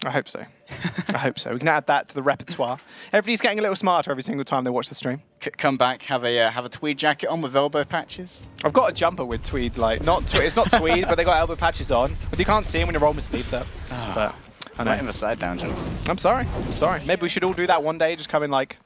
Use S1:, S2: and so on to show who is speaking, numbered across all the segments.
S1: I hope so. I hope so. We can add that to the repertoire. Everybody's getting a little smarter every single time they watch the stream.
S2: Come back, have a tweed jacket on with elbow patches.
S1: I've got a jumper with tweed, like it's not tweed, but they got elbow patches on. But you can't see them when you roll my sleeves up. But I know.
S2: Right in the side down, Jones.
S1: I'm sorry. I'm sorry. Maybe we should all do that one day. Just come in like,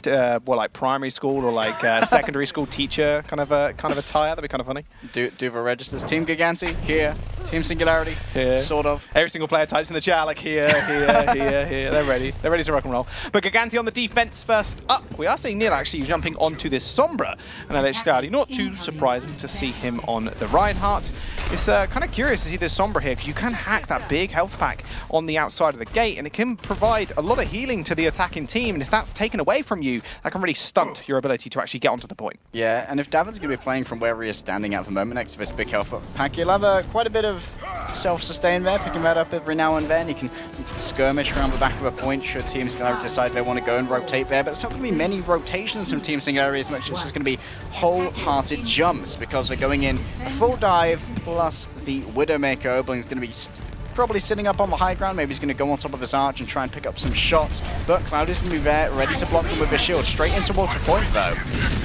S1: like primary school or like secondary school teacher kind of attire. That'd be kind of funny.
S2: Do the registers. Team Gigantti here. Team Singularity
S1: here.
S2: Sort of.
S1: Every single player types in the chat like here. They're ready. They're ready to rock and roll. But Gigantti on the defense first up. We are seeing Neil actually jumping onto this Sombra. And Legday, not too surprising to see him on the Reinhardt. It's kind of curious to see this Sombra here because you can hack that big health pack on the outside of the gate and it can provide a lot of healing to the attacking team. And if that's taken away from you, that can really stunt your ability to actually get onto the point.
S2: Yeah, and if Davin's going to be playing from where he is standing at the moment next to this big health pack, he'll have quite a bit of self-sustain there, picking that up every now and then. He can skirmish around the back of a point should Team Singularity decide they want to go and rotate there, but it's not going to be many rotations from Team Singularity as much as it's just going to be wholehearted jumps because they're going in a full dive plus the Widowmaker. Obling's going to be probably sitting up on the high ground. Maybe he's going to go on top of his arch and try and pick up some shots. But Cloudy's going to be there, ready to block them with his shield. Straight in towards the point, though.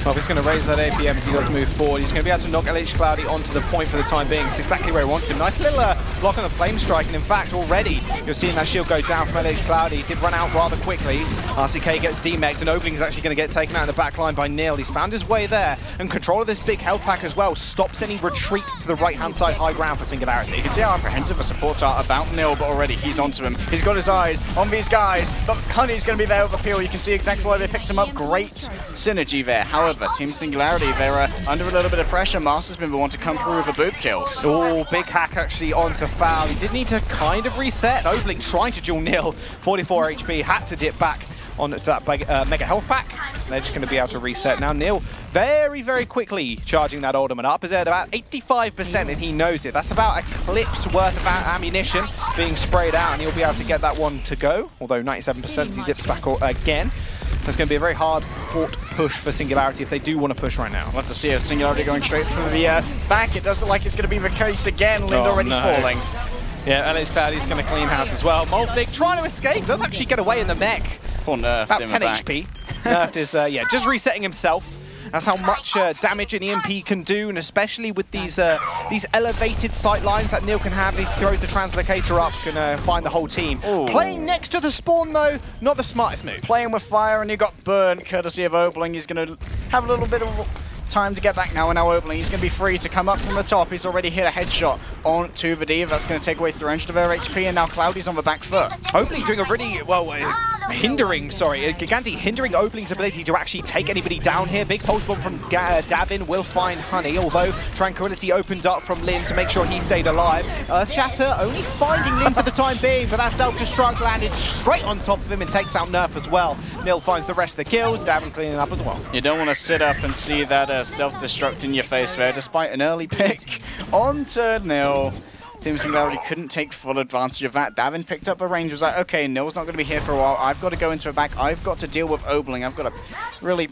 S1: Well, he's going to raise that APM as he does move forward. He's going to be able to knock LH Cloudy onto the point for the time being. It's exactly where he wants him. Nice little block on the Flame Strike. And in fact, already you're seeing that shield go down from LH Cloudy. He did run out rather quickly. RCK gets demeched, and Obling is actually going to get taken out in the back line by Neil. He's found his way there. And control of this big health pack as well stops any retreat to the right-hand side high ground for Singularity.
S2: You can see how apprehensive the supports are about Neil, but already he's onto him. He's got his eyes on these guys, but Honey's going to be there with a peel. You can see exactly why they picked him up. Great synergy there. However, Team Singularity, they're under a little bit of pressure. Master's been the one to come through with the boot kills.
S1: Oh, big hack actually onto Foul. He did need to kind of reset. Obling trying to duel Neil. 44 HP, had to dip back onto that mega health pack. They're just going to be able to reset now. Neil very, very quickly charging that Alderman up. Is at about 85% and he knows it. That's about a clip's worth of ammunition being sprayed out and he'll be able to get that one to go. Although 97% he zips back again. That's going to be a very hard fought push for Singularity if they do want to push right now.
S2: We'll have to see if Singularity going straight for the back. It does look like it's going to be the case again. Lind already falling.
S1: Yeah, LH Cloudy's going to clean house as well. Molvig trying to escape. Does actually get away in the mech.
S2: Poor Nerfed
S1: about 10 HP. Nerfed is, just resetting himself. That's how much damage an EMP can do, and especially with these elevated sight lines that Neil can have. He throws the translocator up, can find the whole team. Ooh. Playing next to the spawn, though, not the smartest move.
S2: Playing with fire, and he got burned, courtesy of Obling. He's going to have a little bit of time to get back now, and now Obling, he's going to be free to come up from the top. He's already hit a headshot onto the Diva. That's going to take away 300 of her HP, and now Cloudy's on the back foot.
S1: Obling doing a really, well, hindering Obling's ability to actually take anybody down here. Big pulse bomb from Davin will find Honey, although Tranquility opened up from Lin to make sure he stayed alive. Earthshatter only finding Lin for the time being, but that self-destruct landed straight on top of him and takes out Nerf as well. Nil finds the rest of the kills, Davin cleaning up as well.
S2: You don't want to sit up and see that self-destruct in your face there, despite an early pick onto Nil. Team Singularity couldn't take full advantage of that. Davin picked up a range, was like, okay, Nil's not going to be here for a while. I've got to go into a back. I've got to deal with Obling. I've got to really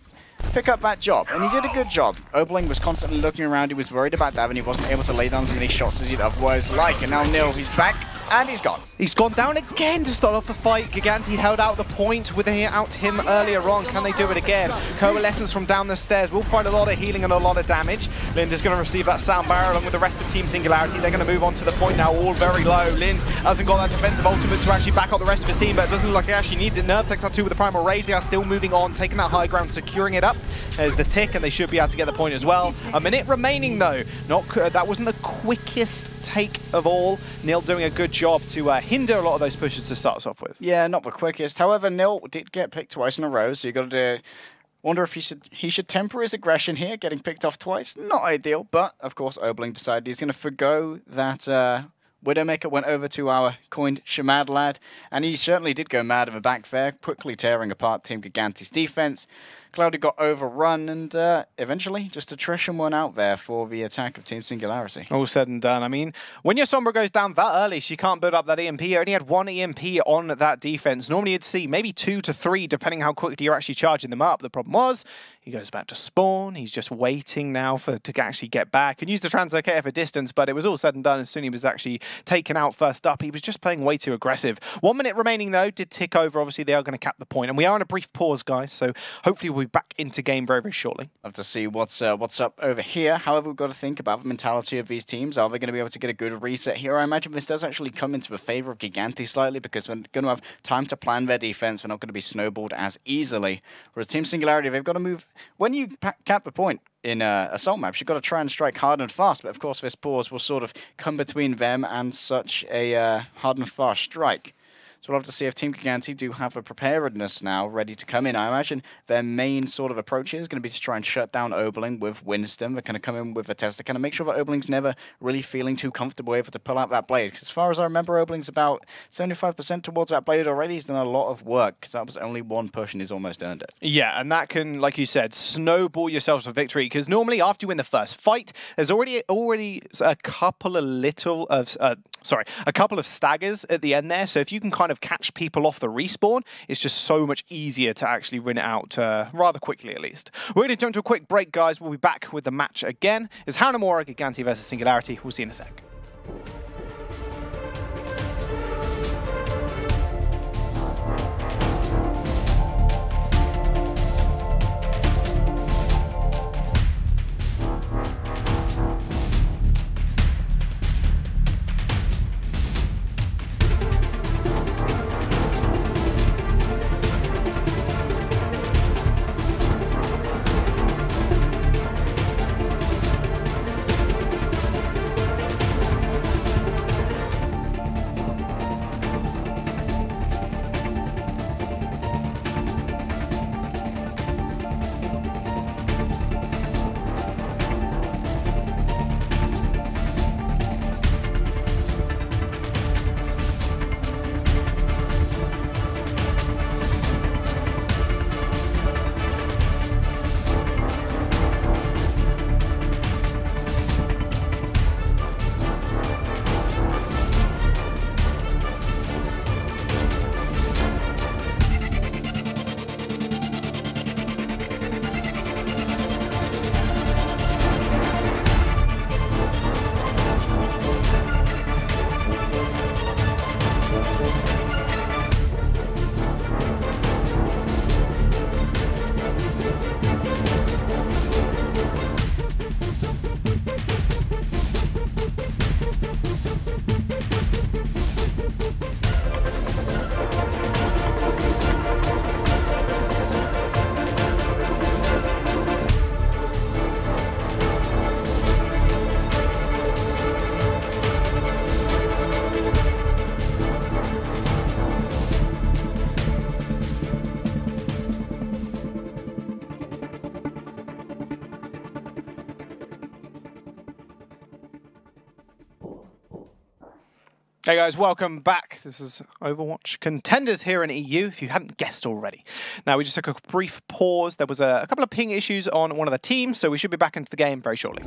S2: pick up that job. And he did a good job. Obling was constantly looking around. He was worried about Davin. He wasn't able to lay down as many shots as he'd otherwise like. And now Nil, he's back and he's gone.
S1: He's gone down again to start off the fight. Gigantti held out the point without him earlier on. Can they do it again? Coalescence from down the stairs will find a lot of healing and a lot of damage. Lind is going to receive that sound barrier along with the rest of Team Singularity. They're going to move on to the point now, all very low. Lind hasn't got that defensive ultimate to actually back up the rest of his team, but it doesn't look like he actually needs it. Nerf takes out 2 with the Primal Rage. They are still moving on, taking that high ground, securing it up. There's the tick, and they should be able to get the point as well. A minute remaining, though. That wasn't the quickest take of all. Nil doing a good job to hinder a lot of those pushes to start us off with.
S2: Yeah, not the quickest. However, Nil did get picked twice in a row, so you got to wonder if he should temper his aggression here, getting picked off twice. Not ideal, but of course Obling decided he's going to forgo that Widowmaker, went over to our coined Shamad lad, and he certainly did go mad in the back there, quickly tearing apart Team Gigantti's defense. Cloudy got overrun, and eventually just attrition won out there for the attack of Team Singularity.
S1: All said and done. I mean, when your Sombra goes down that early, she can't build up that EMP. You only had one EMP on that defense. Normally you'd see maybe 2 to 3, depending how quickly you're actually charging them up. The problem was, he goes back to spawn. He's just waiting now to actually get back and use the translocator for distance, but it was all said and done as soon as he was actually taken out first up. He was just playing way too aggressive. 1 minute remaining, though, did tick over. Obviously, they are going to cap the point, and we are on a brief pause, guys, so hopefully we'll be back into game very, very shortly.
S2: Love to see what's up over here. However, we've got to think about the mentality of these teams. Are they going to be able to get a good reset here? I imagine this does actually come into the favor of Gigantti slightly because they're going to have time to plan their defense. They're not going to be snowballed as easily. Whereas Team Singularity, they've got to move. When you cap the point in assault maps, you've got to try and strike hard and fast, but of course this pause will sort of come between them and such a hard and fast strike. So we'll have to see if Team Gigantti do have a preparedness now ready to come in. I imagine their main sort of approach is going to be to try and shut down Oberling with Winston. They're going to come in with a test to kind of make sure that Oberling's never really feeling too comfortable able to pull out that blade. Because as far as I remember, Oberling's about 75% towards that blade already. He's done a lot of work because that was only one push and he's almost earned it. Yeah, and that can, like you said, snowball yourselves to victory. Because normally after you win the first fight, there's already a couple of staggers at the end there. So if you can kind of catch people off the respawn, it's just so much easier to actually win it out rather quickly, at least. We're going to jump to a quick break, guys. We'll be back with the match again. It's Hanamura, Gigantti versus Singularity. We'll see you in a sec. Hey guys, welcome back. This is Overwatch Contenders here in EU, if you hadn't guessed already. Now, we just took a brief pause. There was a couple of ping issues on one of the teams, so we should be back into the game very shortly.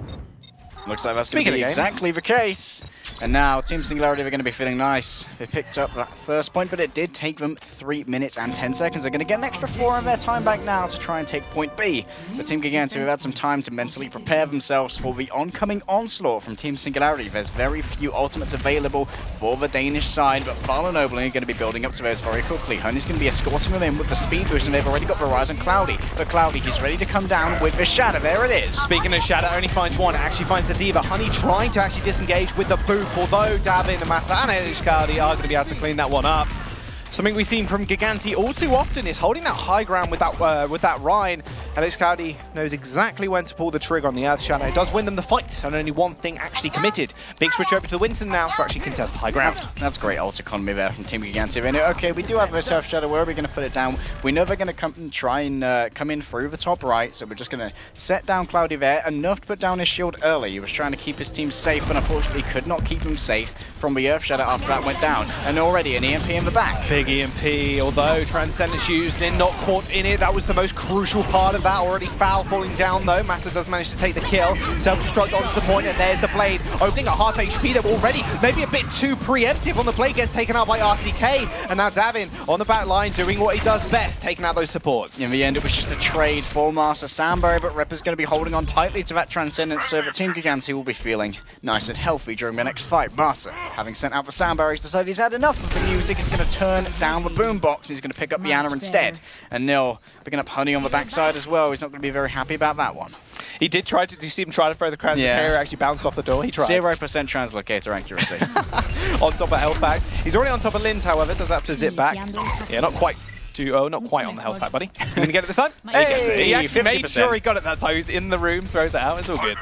S2: Looks like that's going to be exactly the case. And now, Team Singularity are going to be feeling nice. They picked up that first point, but it did take them 3 minutes and 10 seconds. They're going to get an extra 4 of their time back now to try and take point B. But Team Gigantti have had some time to mentally prepare themselves for the oncoming onslaught from Team Singularity. There's very few ultimates available for the Danish side, but Farl and Oberling are going to be building up to those very quickly. Honey's going to be escorting them in with the speed boost, and they've already got Verizon Cloudy. But Cloudy, he's ready to come down with the Shatter. There it is.
S1: Speaking of Shatter, only finds one. It actually finds the Diva. Honey trying to actually disengage with the boop, although Davin, the Master, and Cloudy are going to be able to clean that one up. Something we've seen from Gigantti all too often is holding that high ground with that Rhine. Alex Cloudy knows exactly when to pull the trigger on the Earth Shadow. It does win them the fight, and only one thing actually committed. Big switch over to the Winston now to actually contest the high ground.
S2: That's great ult economy there from Team Gigantti. And okay, we do have this Earth Shadow. Where are we going to put it down? We know they're going to come and try and come in through the top right, so we're just going to set down Cloudy there. Enough to put down his shield early. He was trying to keep his team safe, but unfortunately could not keep them safe from the Earth Shadow after that went down. And already an EMP in the back.
S1: Big Big EMP, although Transcendence used in, not caught in it. That was the most crucial part of that. Already foul falling down though. Massa does manage to take the kill. Self-destruct onto the point, and there's the Blade. Opening at half HP, they're already maybe a bit too preemptive on the Blade. Gets taken out by RCK, and now Davin on the back line doing what he does best, taking out those supports.
S2: In the end, it was just a trade for Master Sambo, but Ripper's going to be holding on tightly to that Transcendence, so that Team Gigantti will be feeling nice and healthy during the next fight. Master, having sent out the Sambo, he's decided he's had enough of the music. He's going to turn down the boombox, and he's going to pick up the Ana instead. And Nil picking up Honey on the backside as well. He's not going to be very happy about that one.
S1: He did try to, do you see him try to throw the crown superior, actually bounced off the door, he tried.
S2: 0% translocator accuracy.
S1: On top of health packs. He's already on top of Lind, however, does have to zip back. Yeah, not quite not quite on the health pack, buddy. You gonna get it this time?
S2: Hey,
S1: he actually
S2: 50%.
S1: made sure he got it that time. He's in the room, throws it out, it's all good.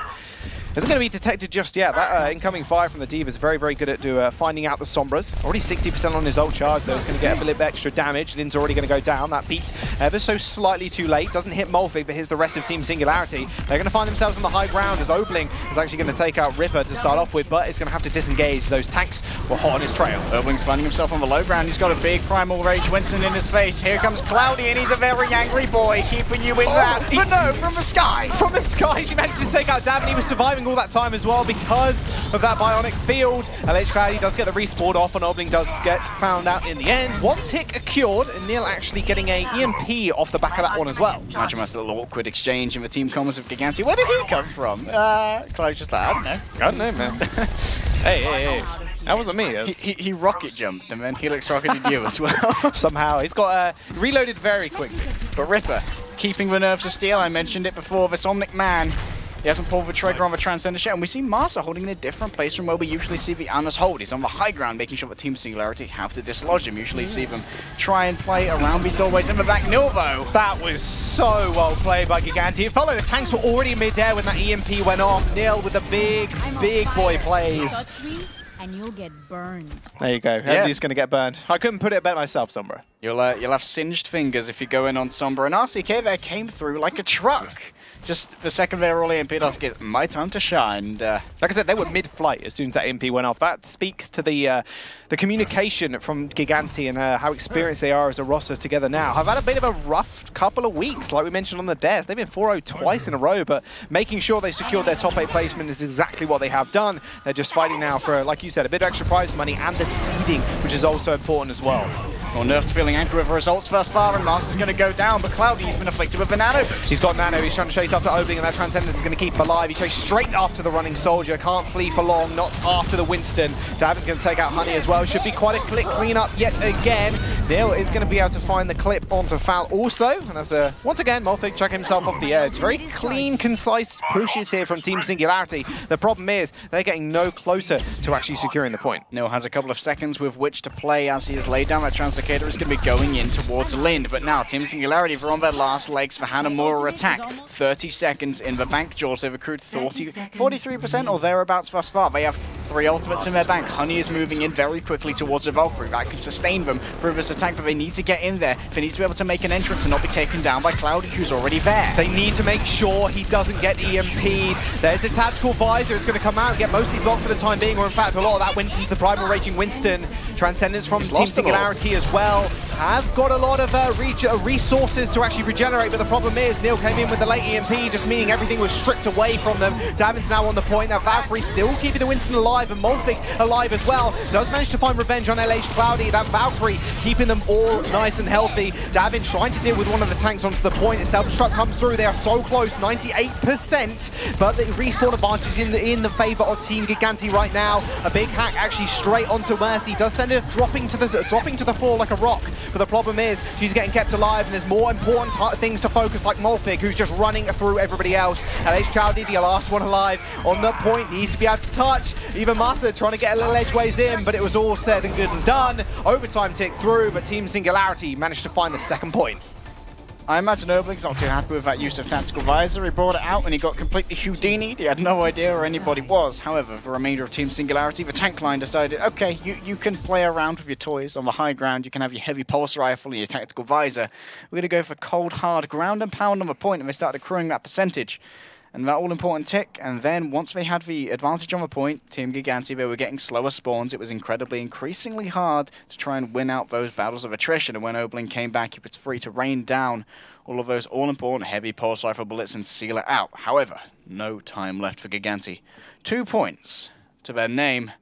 S1: Isn't going to be detected just yet. That incoming fire from the D.Va is very, very good at finding out the Sombras. Already 60% on his ult charge, though. He's going to get a little bit extra damage. Lin's already going to go down. That beat ever so slightly too late. Doesn't hit Molfig, but here's the rest of Team Singularity. They're going to find themselves on the high ground as Obling is actually going to take out Ripper to start off with, but it's going to have to disengage. Those tanks were hot on his trail.
S2: Obling's finding himself on the low ground. He's got a big Primal Rage Winston in his face. Here comes Cloudy, and he's a very angry boy, keeping you in that. But no, from the sky!
S1: From the sky, he managed to take out Davin. He was surviving all that time as well, because of that bionic field. LH Cloudy does get the respawn off, and Obling does get found out in the end. One tick cured, and Neil actually getting a EMP off the back of that one as well.
S2: Imagine that's a little awkward exchange in the team comments of Gigantti. Where did he come from? Cloudy's just like, I don't know, man. hey. That wasn't me. He rocket jumped, and then Helix rocketed you as well.
S1: Somehow. He's got reloaded very quickly.
S2: But Ripper, keeping the nerves of steel, I mentioned it before, this Omnic Man. He hasn't pulled the trigger on the Transcendence yet, and we see Master holding in a different place from where we usually see the Anas hold. He's on the high ground, making sure that Team Singularity have to dislodge him. Usually see them try and play around these doorways in the back. Nilvo!
S1: That was so well played by Gigantti. It felt like the tanks were already mid-air when that EMP went off. Nil with the big boy plays.
S3: And you'll get burned.
S1: There you go. Everybody's going to get burned. I couldn't put it better myself, Sombra.
S2: You'll have singed fingers if you go in on Sombra. And RCK there came through like a truck. Just the second they were all EMP, I was like, my time to shine. Like
S1: I said, they were mid-flight as soon as that EMP went off. That speaks to the communication from Gigantti and how experienced they are as a roster together now. I've had a bit of a rough couple of weeks, like we mentioned on the Des. They've been 4-0 twice in a row, but making sure they secured their top 8 placement is exactly what they have done. They're just fighting now for, like you said, a bit of extra prize money and the seeding, which is also important as well.
S2: Well, Nerf's feeling angry with the results thus far, and Master's going to go down, but Cloudy's been afflicted with a nano boost.
S1: He's got nano, he's trying to chase after Obling, and that Transcendence is going to keep him alive. He chased straight after the running soldier, can't flee for long, not after the Winston. Davin's going to take out Honey as well. Should be quite a quick clean-up yet again. Neil is going to be able to find the clip onto Foul also, and that's once again, Molfig chucking himself off the edge. Very clean, concise pushes here from Team Singularity. The problem is, they're getting no closer to actually securing the point.
S2: Neil has a couple of seconds with which to play as he has laid down that Translocator. Is going to be going in towards Lind, but now Team Singularity are on their last legs for Hanamura attack. 30 seconds in the bank. Jaws have accrued 43% or thereabouts thus far. They have 3 ultimates in their bank. Honey is moving in very quickly towards the Valkyrie. That can sustain them through this attack, but they need to get in there. They need to be able to make an entrance and not be taken down by Cloudy, who's already there.
S1: They need to make sure he doesn't get EMP'd. There's the tactical visor. It's going to come out and get mostly blocked for the time being, or in fact, a lot of that went into the Primal Raging Winston. Transcendence from Team Singularity as well. Have got a lot of resources to actually regenerate, but the problem is Neil came in with the late EMP, just meaning everything was stripped away from them. Davin's now on the point. Now Valkyrie still keeping the Winston alive, and Molfig alive as well. Does manage to find revenge on LH Cloudy. That Valkyrie keeping them all nice and healthy. Davin trying to deal with one of the tanks onto the point. A self-destruct comes through. They are so close, 98%, but the respawn advantage in the favor of Team Gigantti right now. A big hack actually straight onto Mercy. Does send her dropping to the floor like a rock. But the problem is she's getting kept alive, and there's more important things to focus, like Molfig, who's just running through everybody else. LH Cloudy, the last one alive on the point, needs to be able to touch. Even Master trying to get a little edgeways in, but it was all said and good and done. Overtime ticked through, but Team Singularity managed to find the second point.
S2: I imagine Obling's not too happy with that use of Tactical Visor. He brought it out and he got completely Houdini'd. He had no idea where anybody was. However, the remainder of Team Singularity, the tank line decided, okay, you can play around with your toys on the high ground. You can have your heavy pulse rifle and your Tactical Visor. We're going to go for cold, hard ground and pound on the point, and they started accruing that percentage. And that all-important tick, and then once they had the advantage on the point, Team Gigantti, they were getting slower spawns. It was increasingly hard to try and win out those battles of attrition, and when Oberlin came back, he was free to rain down all of those all-important heavy pulse rifle bullets and seal it out. However, no time left for Gigantti. 2 points to their name,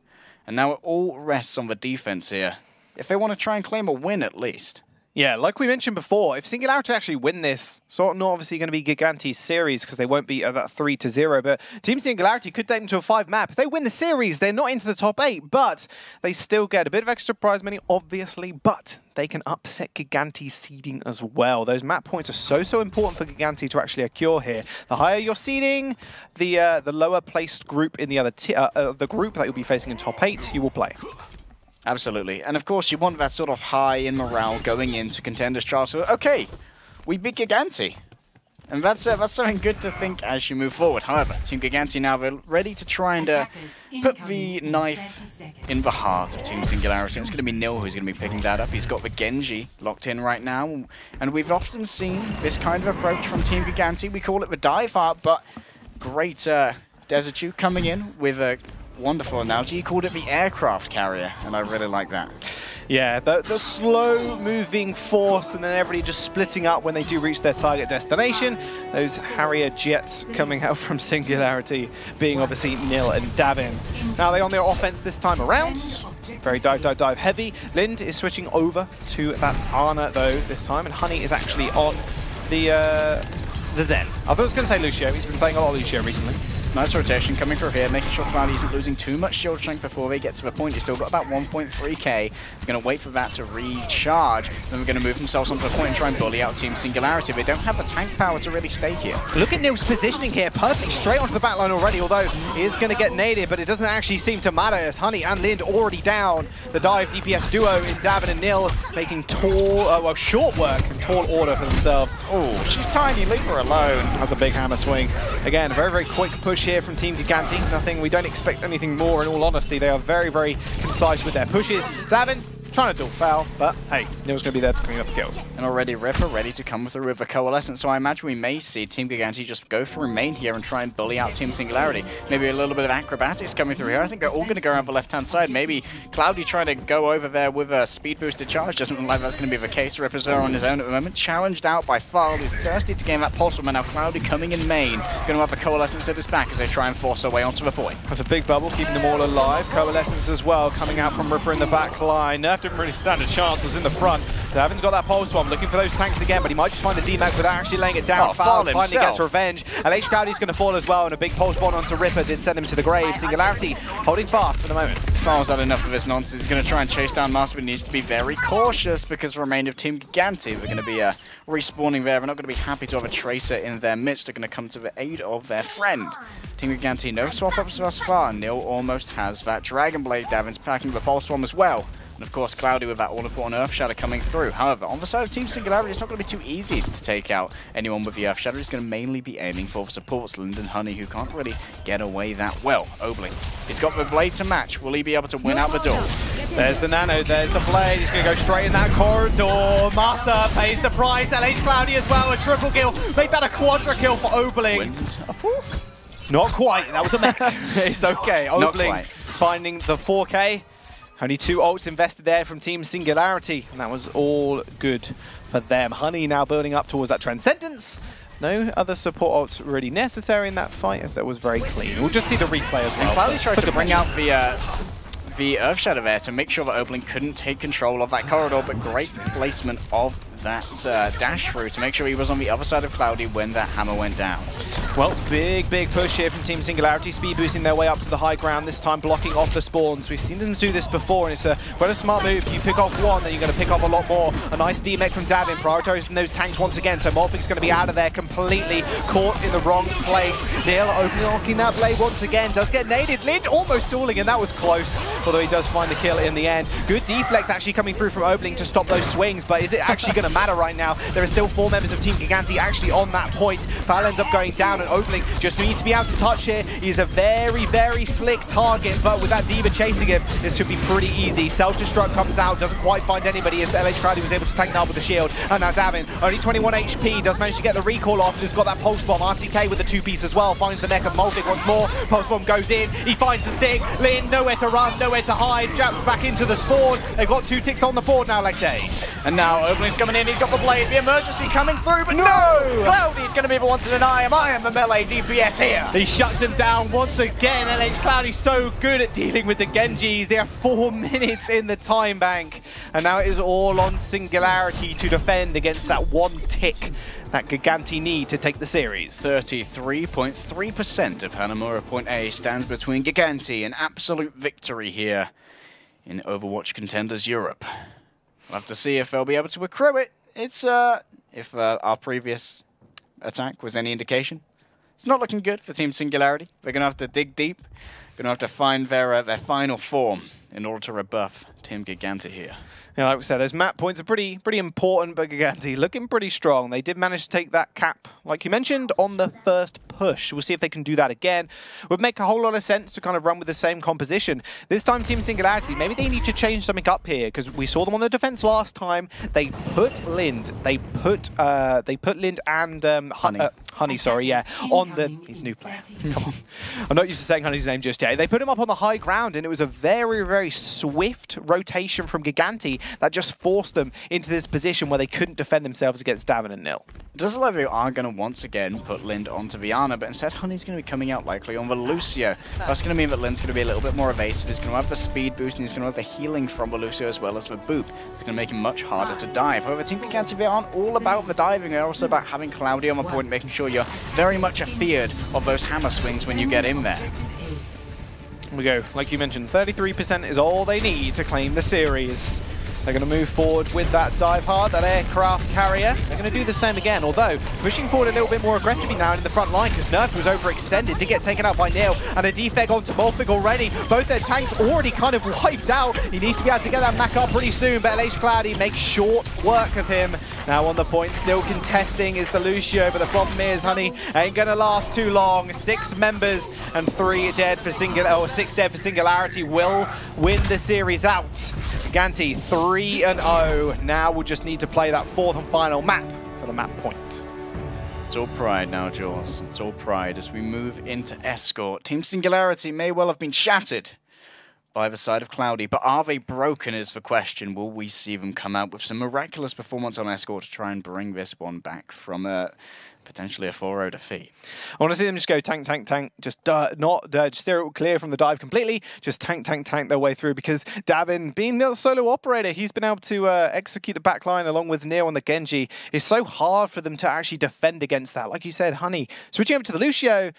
S2: and now it all rests on the defense here, if they want to try and claim a win at least.
S1: Yeah, like we mentioned before, if Singularity actually win this, sort of not obviously going to be Gigantti's series because they won't be at that 3-0, but Team Singularity could take them to a 5 map. If they win the series, they're not into the top 8, but they still get a bit of extra prize money, obviously, but they can upset Gigantti's seeding as well. Those map points are so important for Gigantti to actually occur here. The higher your seeding, the lower placed group in the other the group that you'll be facing in top 8, you will play.
S2: Absolutely. And of course, you want that sort of high in morale going into Contenders trials. So, okay, we beat Gigantti. And that's something good to think as you move forward. However, Team Gigantti now they're ready to try and put the knife in the heart of Team Singularity. It's going to be Nil who's going to be picking that up. He's got the Genji locked in right now. And we've often seen this kind of approach from Team Gigantti. We call it the dive heart, but great Dezachu coming in with a wonderful analogy. He called it the aircraft carrier, and I really like that.
S1: Yeah, the slow-moving force and then everybody just splitting up when they do reach their target destination. Those Harrier jets coming out from Singularity being obviously Nil and Davin. Now they're on their offense this time around. Very dive heavy. Lind is switching over to that Ana though this time, and Honey is actually on the Zen. I thought I was going to say Lucio. He's been playing a lot of Lucio recently.
S2: Nice rotation coming through here, making sure Cloudy isn't losing too much shield strength before they get to the point. You've still got about 1.3k. They're going to wait for that to recharge. Then we're going to move themselves onto the point and try and bully out Team Singularity. They don't have the tank power to really stay here.
S1: Look at Nil's positioning here. Perfect straight onto the backline already, although he is going to get naded, but it doesn't actually seem to matter as Honey and Lind already down. The dive DPS duo in Davin and Nil making short work and tall order for themselves.
S2: Oh, she's tiny. Leave her alone.
S1: That's a big hammer swing. Again, a very quick push here from Team Gigantti. We don't expect anything more in all honesty. They are very concise with their pushes. Davin trying to dual foul, but hey, Nil's going to be there to clean up the kills.
S2: And already Ripper ready to come through with a Coalescence, so I imagine we may see Team Gigantti just go through main here and try and bully out Team Singularity. Maybe a little bit of acrobatics coming through here. I think they're all going to go around the left-hand side. Maybe Cloudy trying to go over there with a speed-boosted charge. Doesn't look like that's going to be the case. Ripper's there on his own at the moment. Challenged out by Farl, who's thirsty to gain that pulse from, and now Cloudy coming in main. Going to have a Coalescence at his back as they try and force their way onto the point.
S1: That's a big bubble, keeping them all alive. Coalescence as well, coming out from Ripper in the back line. Nerf didn't really stand a chance. Was in the front. Davin's got that pulse bomb, looking for those tanks again, but he might just find the DMAC without actually laying it down. Farl finally gets revenge. LH Cloudy's going to fall as well, and a big pulse bomb onto Ripper did send him to the grave. Singularity holding fast for the moment.
S2: Farl's had enough of this nonsense. He's going to try and chase down Master, but needs to be very cautious because the remainder of Team Gigantti, they're going to be respawning there. They're not going to be happy to have a Tracer in their midst. They're going to come to the aid of their friend. Team Gigantti, no swap-ups thus far. Nil almost has that Dragon Blade. Davin's packing the pulse bomb as well. And of course, Cloudy with that all-important Earth Shatter coming through. However, on the side of Team Singularity, it's not going to be too easy to take out anyone with the Earth Shatter. He's going to mainly be aiming for the supports, Lind and Honey, who can't really get away that well. Oberlin, he's got the blade to match. Will he be able to win out the door?
S1: There's the nano, there's the blade. He's going to go straight in that corridor. Massa pays the price. LH Cloudy as well, a triple kill. Make that a quadra kill for Oberlin. Not quite, that was a mech. It's okay. Oberlin finding the 4K. Only 2 ults invested there from Team Singularity, and that was all good for them. Honey now building up towards that Transcendence. No other support ults really necessary in that fight, as that was very clean. We'll just see the replay as well.
S2: And Cloudy tried to bring out the Earth Shatter there to make sure that Oberlin couldn't take control of that corridor, but great placement of that dash through to make sure he was on the other side of Cloudy when that hammer went down.
S1: Well, big push here from Team Singularity, speed boosting their way up to the high ground, this time blocking off the spawns. We've seen them do this before, and it's quite a smart move. You pick off one, then you're going to pick off a lot more. A nice DMEC from Davin, prioritizing those tanks once again, so Molpic's going to be out of there, completely caught in the wrong place. Nil opening that blade once again, does get naded. Lind almost stalling, and that was close, although he does find the kill in the end. Good deflect actually coming through from Oberlin to stop those swings, but is it actually going to matter right now? There are still 4 members of Team Gigantti actually on that point. Foul ends up going down, and Oakling just needs to be able to touch here. He's a very, very slick target, but with that D.Va chasing him, this should be pretty easy. Self-destruct comes out, doesn't quite find anybody as LH Cloudy was able to tank now with the shield. And now Davin, only 21 HP, does manage to get the recall off, just got that pulse bomb. RTK with the 2-piece as well, finds the neck of Molvik once more. Pulse bomb goes in, he finds the stick. Lin, nowhere to run, nowhere to hide, jumps back into the spawn. They've got 2 ticks on the board now, Legday.
S2: And now Oakling's coming in, he's got the blade, the emergency coming through, but no! Cloudy's going to be the one to deny him. I am the melee DPS here.
S1: He shuts him down once again. LH Cloudy's so good at dealing with the Genjis. They have 4 minutes in the time bank. And now it is all on Singularity to defend against that 1 tick that Gigantti need to take the series.
S2: 33.3% of Hanamura Point A stands between Gigantti and absolute victory here in Overwatch Contenders Europe. We'll have to see if they'll be able to accrue it. It's if our previous attack was any indication. It's not looking good for Team Singularity. They're going to have to dig deep. Going to have to find their final form in order to rebuff Team Gigantti here.
S1: Yeah, like we said, those map points are pretty important, but Gigantti looking pretty strong. They did manage to take that cap, like you mentioned, on the first push. We'll see if they can do that again. Would make a whole lot of sense to kind of run with the same composition. This time, Team Singularity, maybe they need to change something up here, because we saw them on the defense last time. They put Lind, they put Lind and Honey, sorry, yeah, on the... He's a new player. Come on. I'm not used to saying Honey's name just yet. They put him up on the high ground, and it was a very, very swift rotation from Gigantti that just forced them into this position where they couldn't defend themselves against Davin and Nil.
S2: It does look like they are going to once again put Lind onto Viana, but instead Honey's going to be coming out likely on the Lucio. That's going to mean that Lind's going to be a little bit more evasive. He's going to have the speed boost, and he's going to have the healing from the Lucio as well as the boop. It's going to make him much harder to dive. However, Team Gigantti, they aren't all about the diving. They're also about having Cloudy on the point, making sure you're very much afeared of those hammer swings when you get in there.
S1: Here we go. Like you mentioned, 33% is all they need to claim the series. They're going to move forward with that dive hard, that aircraft carrier. They're going to do the same again, although pushing forward a little bit more aggressively now in the front line because Nerf was overextended to get taken out by Nil, and a defect onto Molvik already. Both their tanks already kind of wiped out. He needs to be able to get that back up pretty soon, but LH Cloudy makes short work of him. Now on the point, still contesting is the Lucio, but the problem is Honey ain't going to last too long. 6 members and 6 dead for Singularity will win the series out. Gigantti 3-0. Now we'll just need to play that 4th and final map for the map point.
S2: It's all pride now, Jaws. It's all pride as we move into Escort. Team Singularity may well have been shattered by the side of Cloudy, but are they broken is the question. Will we see them come out with some miraculous performance on Escort to try and bring this one back from potentially a 4-0 defeat?
S1: I want to see them just go tank, tank, tank, just steer it clear from the dive completely, just tank, tank, tank their way through, because Davin, being the solo operator, he's been able to execute the backline along with Neo on the Genji. It's so hard for them to actually defend against that. Like you said, Honey, switching over to the Lucio,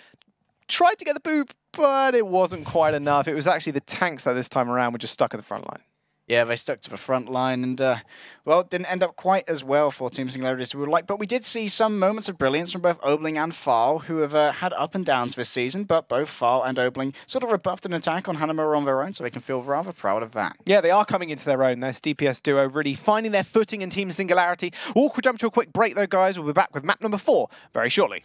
S1: tried to get the boop, but it wasn't quite enough. It was actually the tanks that this time around were just stuck at the front line.
S2: Yeah, they stuck to the front line, and, well, it didn't end up quite as well for Team Singularity as we would like, but we did see some moments of brilliance from both Obling and Farl, who have had up and downs this season, but both Farl and Obling sort of rebuffed an attack on Hanamura on their own, so they can feel rather proud of that.
S1: Yeah, they are coming into their own. This DPS duo really finding their footing in Team Singularity. We'll jump to a quick break, though, guys. We'll be back with map number 4 very shortly.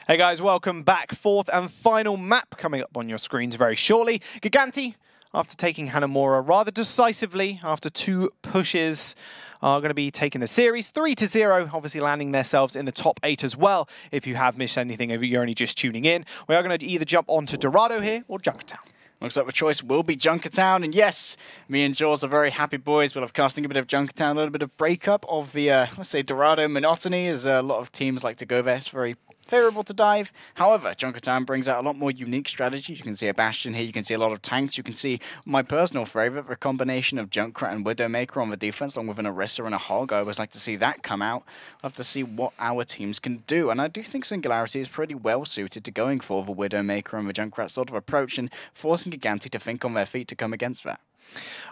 S1: Hey guys, welcome back. Fourth and final map coming up on your screens very shortly. Gigantti, after taking Hanamura rather decisively after 2 pushes, are going to be taking the series 3-0, obviously landing themselves in the top 8 as well. If you have missed anything, if you're only just tuning in, we are going to either jump onto Dorado here or Junkertown.
S2: Looks like the choice will be Junkertown, and yes, me and Jaws are very happy boys. We'll have casting a bit of Junkertown, a little bit of breakup of the, let's say, Dorado monotony, as a lot of teams like to go there. It's very favourable to dive. However, Junkertown brings out a lot more unique strategies. You can see a Bastion here, you can see a lot of tanks, you can see my personal favourite, the combination of Junkrat and Widowmaker on the defense, along with an Orisa and a Hog. I always like to see that come out. We'll have to see what our teams can do, and I do think Singularity is pretty well suited to going for the Widowmaker and the Junkrat sort of approach and forcing Gigantti to think on their feet to come against that.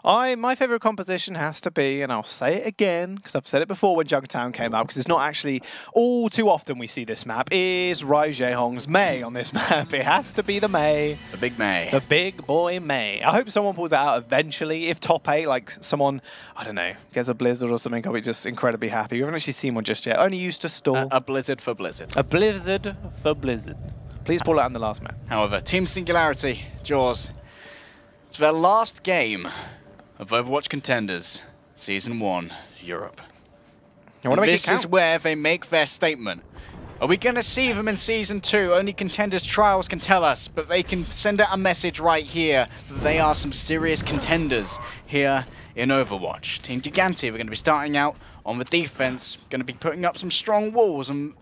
S1: My favourite composition has to be, and I'll say it again, because I've said it before when Junkertown came out, because it's not actually all too often we see this map, is Rai Jaehong's Mei on this map. It has to be the Mei.
S2: The big Mei.
S1: The big boy Mei. I hope someone pulls it out eventually. If top 8, like someone, I don't know, gets a Blizzard or something, I'll be just incredibly happy. We haven't actually seen one just yet. Only used to stall.
S2: A Blizzard for Blizzard.
S1: A Blizzard for Blizzard. Please pull it out in the last map.
S2: However, Team Singularity, Jaws, it's their last game of Overwatch Contenders, Season 1, Europe. This is where they make their statement. Are we going to see them in Season 2? Only Contenders Trials can tell us, but they can send out a message right here that they are some serious contenders here in Overwatch. Team Gigantti, we're going to be starting out on the defense, going to be putting up some strong walls, and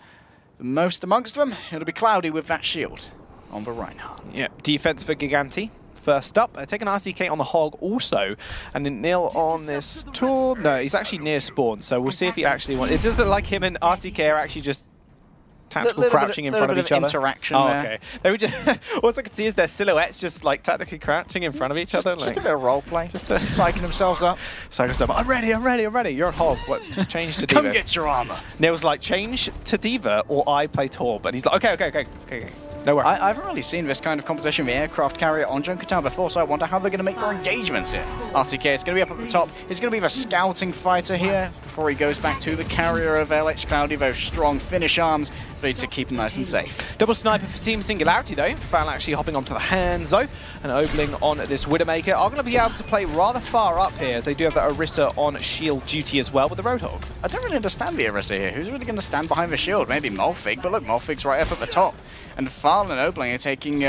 S2: most amongst them, it'll be Cloudy with that shield on the Reinhardt.
S1: Yeah, defense for Gigantti. First up, taking RCK on the Hog also, and then Nil on this tour. No, he's actually near spawn, so we'll see if he actually wants. It doesn't like him and RCK are actually just tactical crouching in front of each other.
S2: Interaction
S1: oh,
S2: there.
S1: Okay. They were just. All I could see is their silhouettes just like tactically crouching in front of each other.
S2: Just a bit of role play. Just psyching themselves up.
S1: Psyching themselves up. I'm ready. I'm ready. I'm ready. You're a Hog. What? Just change to Diva.
S2: Come get your armor.
S1: Nil's like, change to Diva or I play Torb, and he's like, okay. No worries.
S2: I haven't really seen this kind of composition with the aircraft carrier on Junkertown before, so I wonder how they're going to make their engagements here. RTK is going to be up at the top. He's going to be the scouting fighter here before he goes back to the carrier of LH Cloudy. Those strong finish arms, ready to keep him nice and safe.
S1: Double sniper for Team Singularity though. Fal actually hopping onto the Hanzo and Obling on this Widowmaker are going to be able to play rather far up here, as they do have that Orisa on shield duty as well with the Roadhog.
S2: I don't really understand the Orisa here. Who's really going to stand behind the shield? Maybe Molfig, but look, Molfig's right up at the top. And Fal and Obling are taking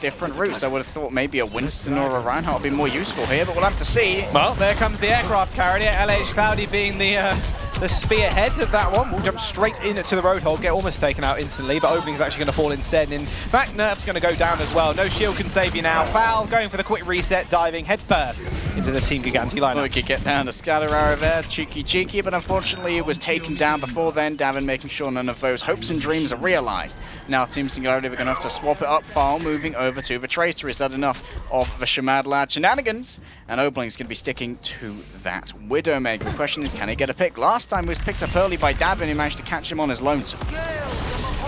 S2: different routes. I would have thought maybe a Winston or a Reinhardt would be more useful here, but we'll have to see.
S1: Well, there comes the aircraft carrier. LH Cloudy being the spearhead of that one. We'll jump straight into the Roadhog, get almost taken out instantly, but Obling's actually going to fall instead. And in fact, Nerf's going to go down as well. No shield can save you now. Fal going for the quick reset, diving head first into the Team Gigantti lineup.
S2: Well, we could get down the scatter arrow there, cheeky, but unfortunately it was taken down before then. Davin making sure none of those hopes and dreams are realized. Now Team Singularity are going to have to swap it up. Fal moving over to the Tracer. Is that enough of the Shamad Lad shenanigans? And Obling's going to be sticking to that Widowmaker. The question is, can he get a pick? Last time he was picked up early by Davin, he managed to catch him on his lonesome.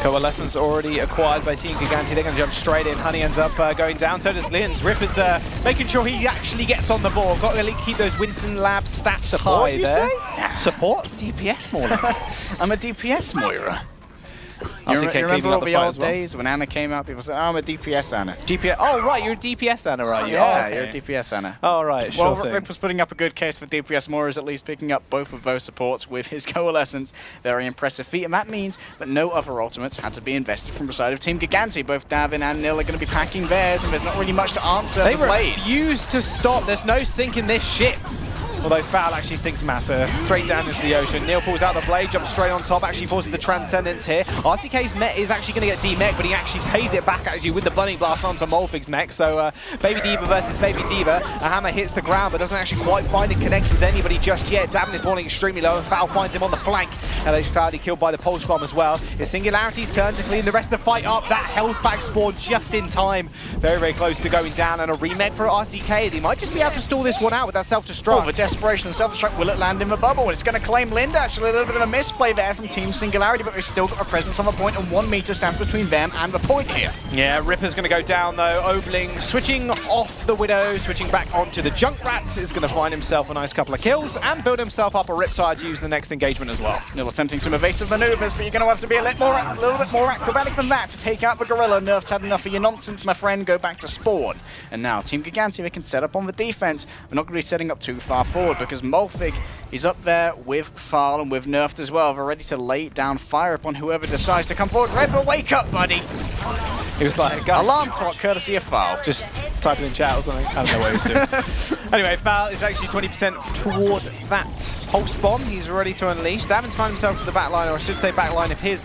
S1: Coalescence already acquired by Team Gigantti. They're going to jump straight in. Honey ends up going down. So does Lins. Ripper's making sure he actually gets on the ball. Got to keep those Winston Labs stats
S2: Support,
S1: high
S2: you
S1: there.
S2: Say?
S1: Support? DPS Moira.
S2: I'm a DPS Moira. You remember all the old days when Anna came out? People said, oh, I'm a DPS Anna.
S1: DPS? Oh, right, you're a DPS Anna, right?
S2: Yeah, you're a DPS Anna.
S1: Oh, right, sure thing.
S2: Rip was putting up a good case for DPS Moira, at least picking up both of those supports with his Coalescence. Very impressive feat, and that means that no other ultimates had to be invested from the side of Team Gigantti. Both Davin and Nil are going to be packing theirs, and there's not really much to answer.
S1: They refuse to stop. There's no sink in this ship. Although Fal actually sinks Massa straight down into the ocean. Nil pulls out the blade, jumps straight on top, actually forces the Transcendence here. RTK's mech is actually going to get D-mech, but he actually pays it back actually with the Bunny Blast onto Molfig's mech. So Baby Diva versus Baby Diva. A hammer hits the ground, but doesn't actually quite find it connected with anybody just yet. Davin is falling extremely low, and Fal finds him on the flank. LH Cloudy killed by the Pulse Bomb as well. It's Singularity's turn to clean the rest of the fight up. That health pack spawned just in time. Very, very close to going down, and a remed for RCK. They might just be able to stall this one out with that self-destruct.
S2: Oh, the desperation and self-destruct. Will it land in the bubble? It's going to claim Linda. Actually, a little bit of a misplay there from Team Singularity, but we've still got a presence on the point, and 1 meter stands between them and the point here.
S1: Yeah, Ripper's going to go down though. Obling switching off the Widow, switching back onto the Junkrat, is going to find himself a nice couple of kills and build himself up a Riptide to use the next engagement as well.
S2: Nil attempting some evasive maneuvers, but you're going to have to be a little bit more acrobatic than that to take out the Gorilla. Nerf's had enough of your nonsense, my friend. Go back to spawn. And now Team Gigantti, they can set up on the defense. We're not going to be setting up too far forward because Molfig is up there with Farl and with Nerfed as well. They're ready to lay down fire upon whoever decides to come forward. Ripper, wake up, buddy!
S1: He was like,
S2: alarm clock courtesy of Farl.
S1: Just type it in chat or something. I don't know what he was doing. Anyway, Farl is actually 20% toward that pulse bomb. He's ready to unleash. Davin's found himself to the back line, or I should say back line of his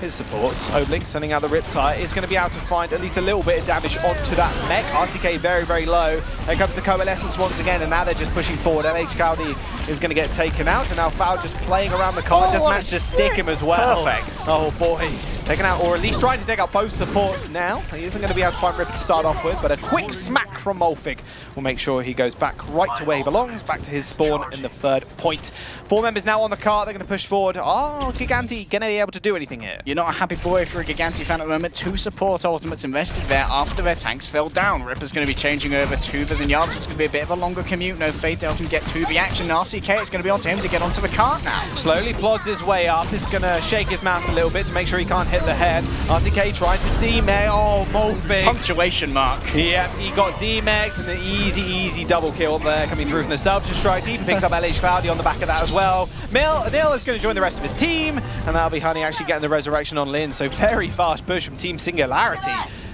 S1: supports. Obling sending out the Riptide is going to be able to find at least a little bit of damage onto that mech. RTK very, very low. There comes the Coalescence once again, and now they're just pushing forward. LH Cloudy is going to get taken out, and now Foul just playing around the card. Just managed to stick him as well.
S2: Perfect.
S1: Oh boy. Taken out, or at least trying to take out both supports now. He isn't going to be able to find Ripper to start off with, but a quick smack from Molfig will make sure he goes back right to where he belongs, back to his spawn in the 3rd point. 4 members now on the cart. They're going to push forward. Oh, Gigantti going to be able to do anything here.
S2: You're not a happy boy if you're a Gigantti fan at the moment. 2 support ultimates invested there after their tanks fell down. Ripper's going to be changing over to the Zinyaga. It's going to be a bit of a longer commute. No Fade to help him get to the action. RCK is going to be onto him to get onto the cart now.
S1: Slowly plods his way up. He's going to shake his mouth a little bit to make sure he can't hit the head. RCK trying to demeg. Oh, Molfig.
S2: Punctuation mark.
S1: Yeah, he got demegged and an easy double kill there coming through from the self-destruct. He picks up LH Cloudy on the back of that as well. Nil is going to join the rest of his team, and that'll be Honey actually getting the resurrection on Lin. So very fast push from Team Singularity.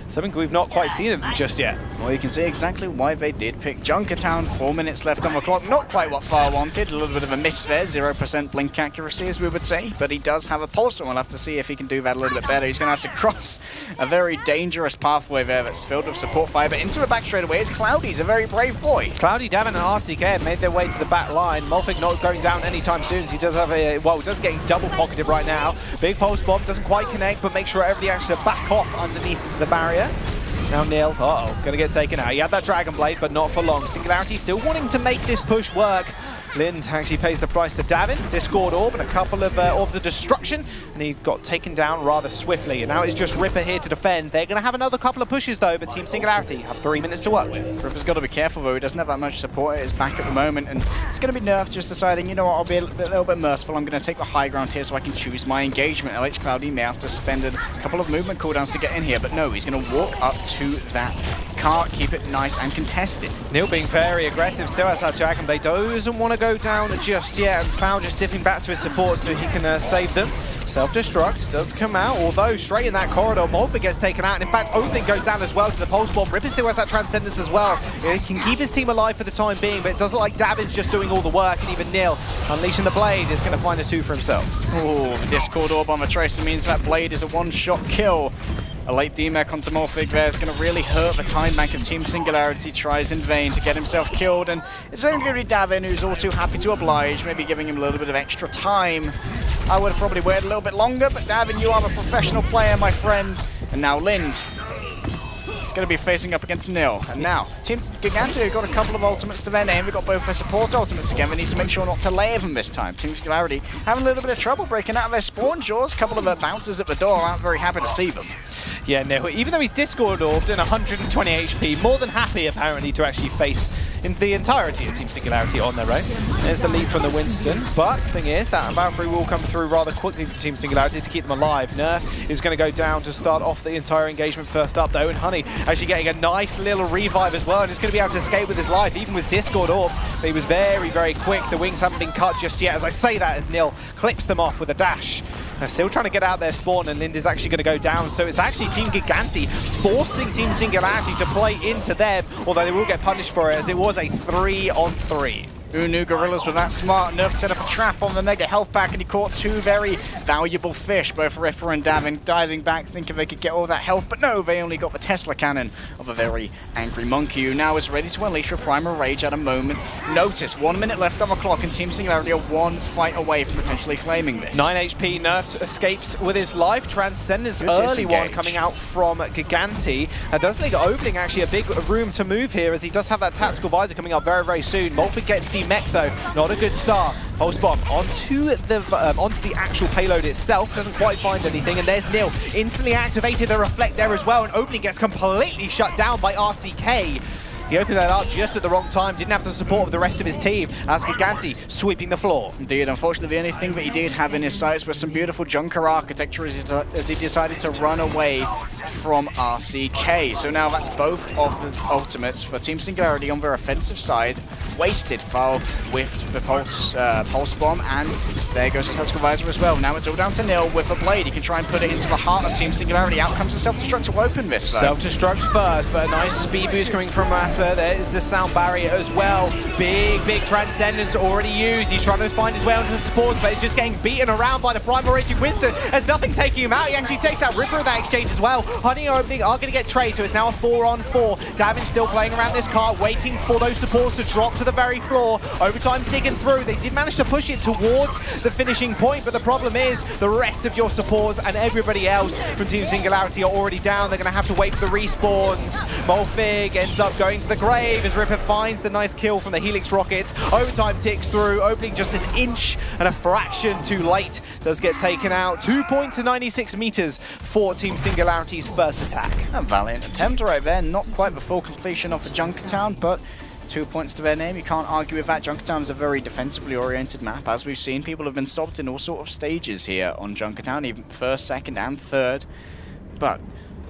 S1: Something we've not quite seen of them just yet.
S2: Well, you can see exactly why they did pick Junkertown. 4 minutes left on the clock. Not quite what Far wanted. A little bit of a miss there. 0% blink accuracy, as we would say. But he does have a pulse, and we'll have to see if he can do that a little bit better. He's going to have to cross a very dangerous pathway there that's filled with support fire. But into the back straight away is Cloudy. He's a very brave boy.
S1: Cloudy, Davin, and RCK have made their way to the back line. Molfig not going down anytime soon. So he does have a, well, does getting double pocketed right now. Big pulse bomb doesn't quite connect, but make sure everybody actually back off underneath the barrier. Now Nil, gonna get taken out. He had that Dragon Blade, but not for long. Singularity still wanting to make this push work. Lind actually pays the price to Davin. Discord Orb and a couple of Orbs of Destruction, and he got taken down rather swiftly. And now it's just Ripper here to defend. They're gonna have another couple of pushes though, but Team Singularity have 3 minutes to work with.
S2: Ripper's got to be careful though. He doesn't have that much support at his back at the moment, and it's going to be Nerf just deciding, you know what, I'll be a little bit merciful. I'm going to take the high ground here so I can choose my engagement. LH Cloudy may have to spend a couple of movement cooldowns to get in here, but no, he's going to walk up to that cart, keep it nice and contested.
S1: Nil being very aggressive, still has that Dragon Blade. Doesn't want to go down just yet, and Foul just dipping back to his support so he can save them. Self-destruct does come out, although straight in that corridor, Molfig gets taken out, and in fact, Overling goes down as well to the Pulse Bomb. Ripper still has that Transcendence as well. He can keep his team alive for the time being, but it doesn't look like Davin's just doing all the work, and even Nil, unleashing the Blade, is going to find a 2 for himself.
S2: Oh, the Discord Orb on the Tracer means that Blade is a one-shot kill. A late D-Mech onto Molfig there is going to really hurt the time bank of Team Singularity. Tries in vain to get himself killed, and it's only going to be Davin who's all too happy to oblige, maybe giving him a little bit of extra time. I would have probably waited a little bit longer, but Davin, you are a professional player, my friend. And now Lind is going to be facing up against Nil. And now, Team Gigantti have got a couple of ultimates to their name. They've got both their support ultimates again. They need to make sure not to layer them this time. Team Singularity having a little bit of trouble breaking out of their spawn jaws. A couple of bouncers at the door aren't very happy to see them.
S1: Yeah, no, even though he's Discord Orbed and 120 HP, more than happy apparently to actually face in the entirety of Team Singularity on their own. There's the lead from the Winston, but the thing is that Valkyrie will come through rather quickly for Team Singularity to keep them alive. Nerf is going to go down to start off the entire engagement first up though, and Honey actually getting a nice little revive as well, and he's going to be able to escape with his life, even with Discord Orbed. But he was very quick. The wings haven't been cut just yet, as I say that as Nil clips them off with a dash. They're still trying to get out their spawn, and Lind is actually going to go down. So it's actually Team Gigantti forcing Team Singularity to play into them, although they will get punished for it, as it was a 3-on-3.
S2: Who knew Gorillas were that smart? Nerf set up a trap on the mega health pack, and he caught 2 very valuable fish, both Ripper and Davin, diving back thinking they could get all that health, but no, they only got the Tesla cannon of a very angry monkey, who now is ready to unleash a primal rage at a moment's notice. 1 minute left on the clock, and Team Singularity are 1 fight away from potentially claiming this.
S1: 9 HP, Nerf escapes with his life. Transcendence, early one coming out from Gigantti. Does leave Overling actually a big room to move here, as he does have that tactical visor coming up very soon. Molfig gets OWC mech though, not a good start. Pulse bomb onto the actual payload itself, doesn't quite find anything, and there's Nil. Instantly activated the reflect there as well, and opening gets completely shut down by RCK. He opened that up just at the wrong time, didn't have the support of the rest of his team, as Gigantti sweeping the floor.
S2: Indeed, unfortunately the only thing that he did have in his sights was some beautiful junker architecture as he decided to run away from RCK. So now that's both of the ultimates for Team Singularity on their offensive side. Wasted foul with the pulse bomb, and there goes the tactical visor as well. Now it's all down to Nil with a blade. He can try and put it into the heart of Team Singularity. Out comes the self-destruct to open this though.
S1: Self-destruct first, but a nice speed boost coming from Massa. There is the sound barrier as well. Big Transcendence already used. He's trying to find his way onto the supports, but he's just getting beaten around by the Primal Raging Winston. There's nothing taking him out. He actually takes that Ripper in that exchange as well. Honey opening are going to get traded, so it's now a 4-on-4. Davin still playing around this car, waiting for those supports to drop to the very floor. Overtime's digging through. They did manage to push it towards the finishing point, but the problem is the rest of your supports and everybody else from Team Singularity are already down. They're going to have to wait for the respawns. Molfig ends up going to the grave as Ripper finds the nice kill from the Helix rockets. Overtime ticks through, opening just an inch and a fraction too late. Does get taken out. 2 points to 96 meters for Team Singularity's first attack.
S2: A valiant attempt right there, not quite the full completion of the Junkertown, but 2 points to their name. You can't argue with that. Junkertown is a very defensively oriented map. As we've seen, people have been stopped in all sort of stages here on Junkertown, even first, second, and third. But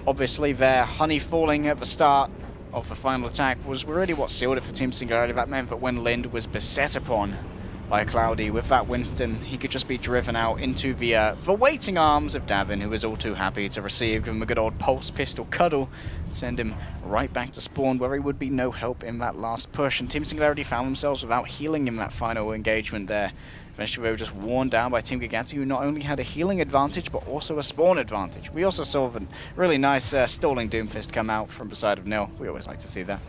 S2: obviously their honey falling at the start of the final attack was really what sealed it for Team Singularity. That meant that when Lind was beset upon by Cloudy with that Winston, he could just be driven out into the waiting arms of Davin, who was all too happy to receive, give him a good old pulse pistol cuddle, and send him right back to spawn, where he would be no help in that last push. And Team Singularity found themselves without healing in that final engagement there. Eventually they were just worn down by Team Gigantti, who not only had a healing advantage, but also a spawn advantage. We also saw a really nice stalling Doomfist come out from the side of Nil. We always like to see that.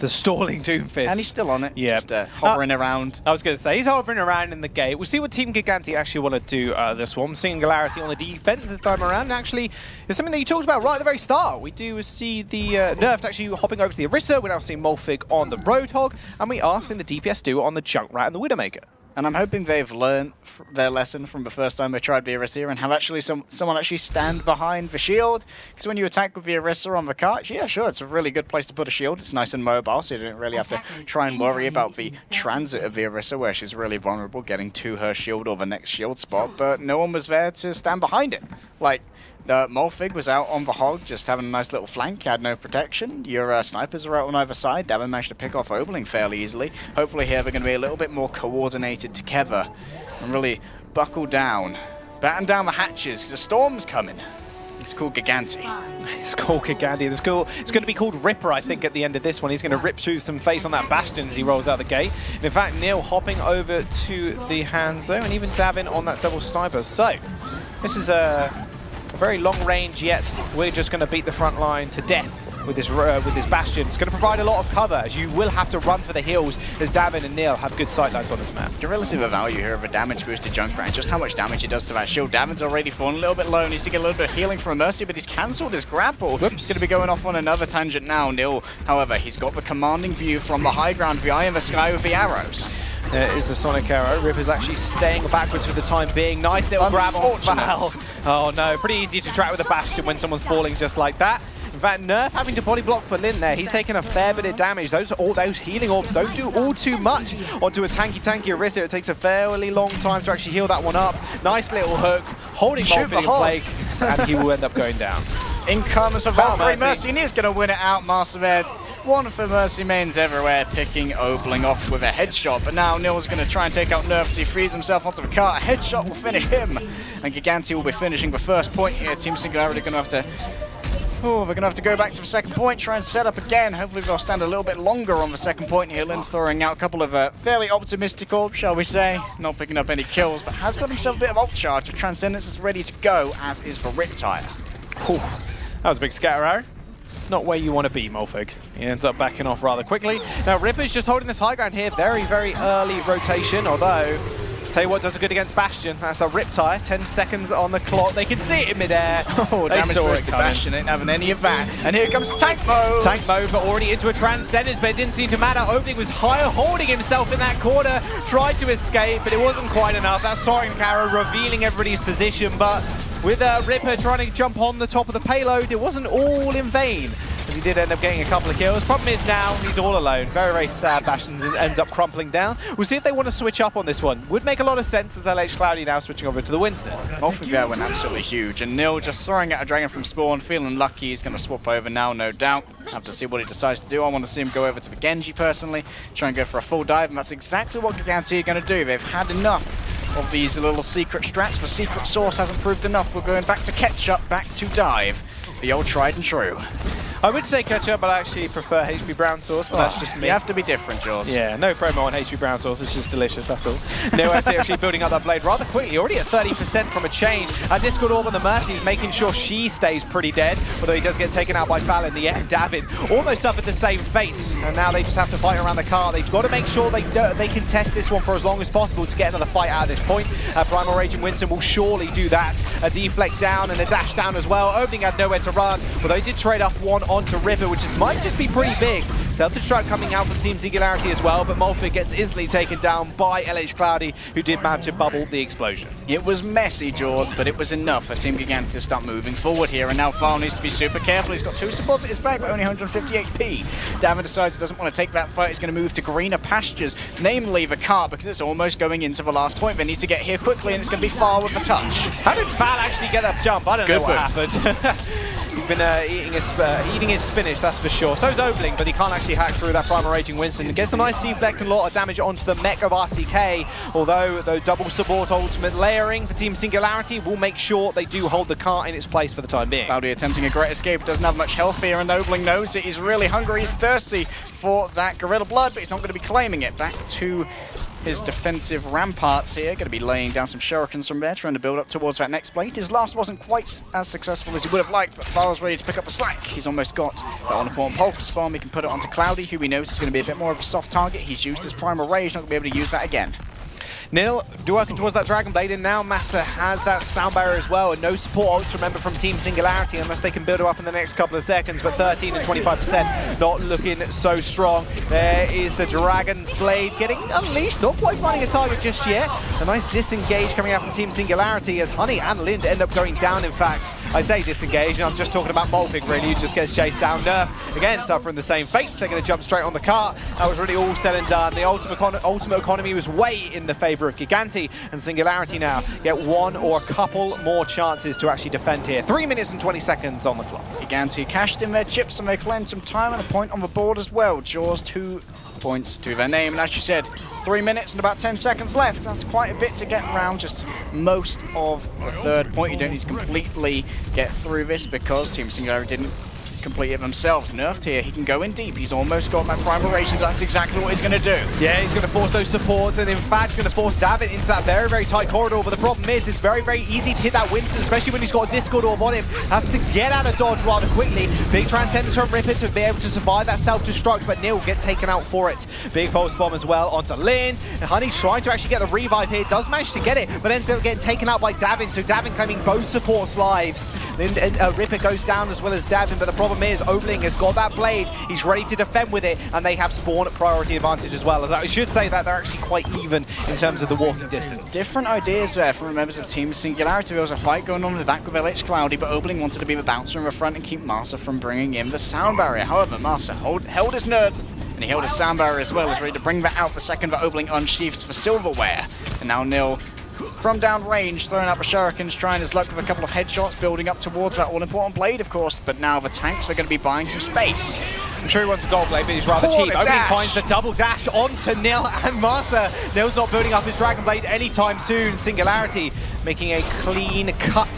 S1: The stalling Doomfist.
S2: And he's still on it,
S1: yeah.
S2: just hovering around.
S1: I was going to say, he's hovering around in the gate. We'll see what Team Gigantti actually want to do this one. Singularity on the defense this time around. And actually, it's something that you talked about right at the very start. We do see the Nerfed actually hopping over to the Orisa. We're now seeing Molfig on the Roadhog. And we are seeing the DPS duo on the Junkrat and the Widowmaker.
S2: And I'm hoping they've learned their lesson from the first time they tried the Orisa and have actually someone actually stand behind the shield. Because when you attack with the Orisa on the cart, yeah, sure, it's a really good place to put a shield. It's nice and mobile, so you don't really have to try and worry about the transit of the Orisa, where she's really vulnerable getting to her shield or the next shield spot. But no one was there to stand behind it. Like, Molfig was out on the hog, just having a nice little flank, had no protection. Your snipers are out on either side. Davin managed to pick off Obling fairly easily. Hopefully here they're going to be a little bit more coordinated together and really buckle down. Batten down the hatches, because the storm's coming. It's called Gigantti.
S1: It's called Gigantti. It's going to be called Ripper, I think, at the end of this one. He's going to rip through some face on that Bastion as he rolls out the gate. And in fact, Nil hopping over to the Hanzo, and even Davin on that double sniper. So, this is a very long range, yet we're just going to beat the front line to death with this Bastion. It's going to provide a lot of cover, as you will have to run for the hills, as Davin and Nil have good sightlines on this map.
S2: You really see the value here of a damage boosted Junkrat, and just how much damage it does to that shield. Davin's already fallen a little bit low, needs to get a little bit of healing from Mercy, but he's cancelled his grapple. He's going to be going off on another tangent now. Nil, however, he's got the commanding view from the high ground, the eye in the sky with the arrows.
S1: There is the Sonic Arrow. Ripper's actually staying backwards for the time being. Nice little grab on foul. Oh no, pretty easy to track with a Bastion when someone's falling just like that. In fact, Nerf having to body block for Lin there. He's taken a fair bit of damage. All those healing orbs don't do all too much onto a tanky Orisa. It takes a fairly long time to actually heal that one up. Nice little hook, holding Molfig in place, and he will end up going down.
S2: In comes a Valkyrie Mercy, and he's going to win it out, Mastermed. One for Mercy mains everywhere, picking Obling off with a headshot. But now Nil's going to try and take out Nerf as he frees himself onto the cart. A headshot will finish him, and Gigantti will be finishing the first point here. Team Singularity going to have to... Oh, they're going to have to go back to the second point, try and set up again. Hopefully they'll stand a little bit longer on the second point here. Lin throwing out a couple of fairly optimistic orbs, shall we say. Not picking up any kills, but has got himself a bit of ult charge. The Transcendence is ready to go, as is the Riptire.
S1: That was a big scatter arrow. Not where you want to be, Molfig. He ends up backing off rather quickly. Now, Ripper's just holding this high ground here. Very, very early rotation, although Tell you what does it good against Bastion. That's a Riptire. 10 seconds on the clock. They can see it in midair.
S2: Oh, damage first to Bastion. Ain't having any of that. And here comes tank mode.
S1: Tank mode, but already into a Transcendence, but it didn't seem to matter. Opening was higher, holding himself in that corner. Tried to escape, but it wasn't quite enough. That Soaring Carrow revealing everybody's position, but with Ripper trying to jump on the top of the payload, it wasn't all in vain, as he did end up getting a couple of kills. Problem is now he's all alone. Very, very sad. Bastion ends up crumpling down. We'll see if they want to switch up on this one. Would make a lot of sense as LH Cloudy now switching over to the Winston.
S2: There went absolutely huge, and Nil just throwing out a dragon from spawn, feeling lucky. He's going to swap over now, no doubt. Have to see what he decides to do. I want to see him go over to the Genji personally, try and go for a full dive, and that's exactly what Gigantti are going to do. They've had enough of these little secret strats. The secret sauce hasn't proved enough. We're going back to ketchup, back to dive. The old tried and true.
S1: I would say ketchup, but I actually prefer HP brown sauce, but that's just me.
S2: You have to be different, Jaws.
S1: Yeah, no promo on HP brown sauce, it's just delicious, that's all. No, I see actually building up that blade rather quickly, already at 30% from a chain. Discord Orb on the Mercies, making sure she stays pretty dead, although he does get taken out by Val in the end. David almost suffered the same fate, and now they just have to fight around the car. They've got to make sure they can test this one for as long as possible to get another fight out of this point. Primal Rage and Winston will surely do that. A deflect down and a dash down as well. Opening had nowhere to run, although he did trade up one onto Ripper, which might just be pretty big. Self-destruct coming out from Team Singularity as well, but Mulford gets instantly taken down by LH Cloudy, who did manage to bubble the explosion.
S2: It was messy, Jaws, but it was enough for Team Gigantti to start moving forward here, and now Val needs to be super careful. He's got 2 supports at his back, but only 150 HP. Davin decides he doesn't want to take that fight. He's going to move to greener pastures, namely the cart, because it's almost going into the last point. They need to get here quickly, and it's going to be far with the touch.
S1: How did Val actually get that jump? I don't know what happened. He's been eating his spinach, that's for sure. So is Obling, but he can't actually hack through that Primal Raging Winston. He gets a nice deflect and a lot of damage onto the mech of RCK, although the double support ultimate layering for Team Singularity will make sure they do hold the cart in its place for the time being.
S2: Cloudy attempting a great escape, doesn't have much health here, and Obling knows it. He's really hungry, he's thirsty for that Gorilla Blood, but he's not going to be claiming it. Back to his defensive ramparts here, going to be laying down some shurikens from there, trying to build up towards that next blade. His last wasn't quite as successful as he would have liked, but Val's ready to pick up the slack. He's almost got that all-important Polka Farm. He can put it onto Cloudy, who he knows is going to be a bit more of a soft target. He's used his Primal Rage, not going to be able to use that again.
S1: Nil working towards that Dragon Blade, and now Massa has that Sound Barrier as well, and no support ults, remember, from Team Singularity, unless they can build it up in the next couple of seconds, but 13 and 25% not looking so strong. There is the Dragon's Blade getting unleashed, not quite finding a target just yet. A nice disengage coming out from Team Singularity as Honey and Lind end up going down, in fact. I say disengage, and I'm just talking about Molpig, really, who just gets chased down. Nerf, again, suffering the same fates. They're going to jump straight on the cart. That was really all said and done. The ultimate economy was way in the favour of Gigantti, and Singularity now get one or a couple more chances to actually defend here. 3 minutes and 20 seconds on the clock.
S2: Gigantti cashed in their chips and they claimed some time and a point on the board as well. Jaws 2 points to their name, and as you said, 3 minutes and about 10 seconds left. That's quite a bit to get around just most of the third point. You don't need to completely get through this because Team Singularity didn't complete it themselves. Nerfed here, he can go in deep. He's almost got that Primal Rage, but that's exactly what he's going to do.
S1: Yeah, he's going to force those supports, and in fact, going to force David into that very, very tight corridor. But the problem is, it's very, very easy to hit that Winston, especially when he's got a Discord Orb on him. Has to get out of dodge rather quickly. Big Transcendence from Ripper to be able to survive that self-destruct, but Neil will get taken out for it. Big Pulse Bomb as well onto Lind. And Honey's trying to actually get the revive here. Does manage to get it, but ends up getting taken out by Davin. So Davin claiming both supports' lives. Lind, Ripper goes down as well as Davin, but the problem is, Obling has got that blade. He's ready to defend with it, and they have spawn priority advantage as well. As I should say that they're actually quite even in terms of the walking distance.
S2: Different ideas there from members of Team Singularity. There was a fight going on with that with LH Cloudy, but Obling wanted to be the bouncer in the front and keep Massa from bringing in the Sound Barrier. However, Massa held his nerd, and he held his Sound Barrier as well. He's ready to bring that out the second that Obling unsheaths for Silverware. And now Nil, from down range, throwing up a shurikens, trying his luck with a couple of headshots, building up towards that all-important blade, of course, but now the tanks are going to be buying some space.
S1: I'm sure he wants a gold blade, but he's rather cheap. Obling finds the double dash onto Nil and Massa. Nil's not building up his Dragon Blade anytime soon. Singularity making a clean cut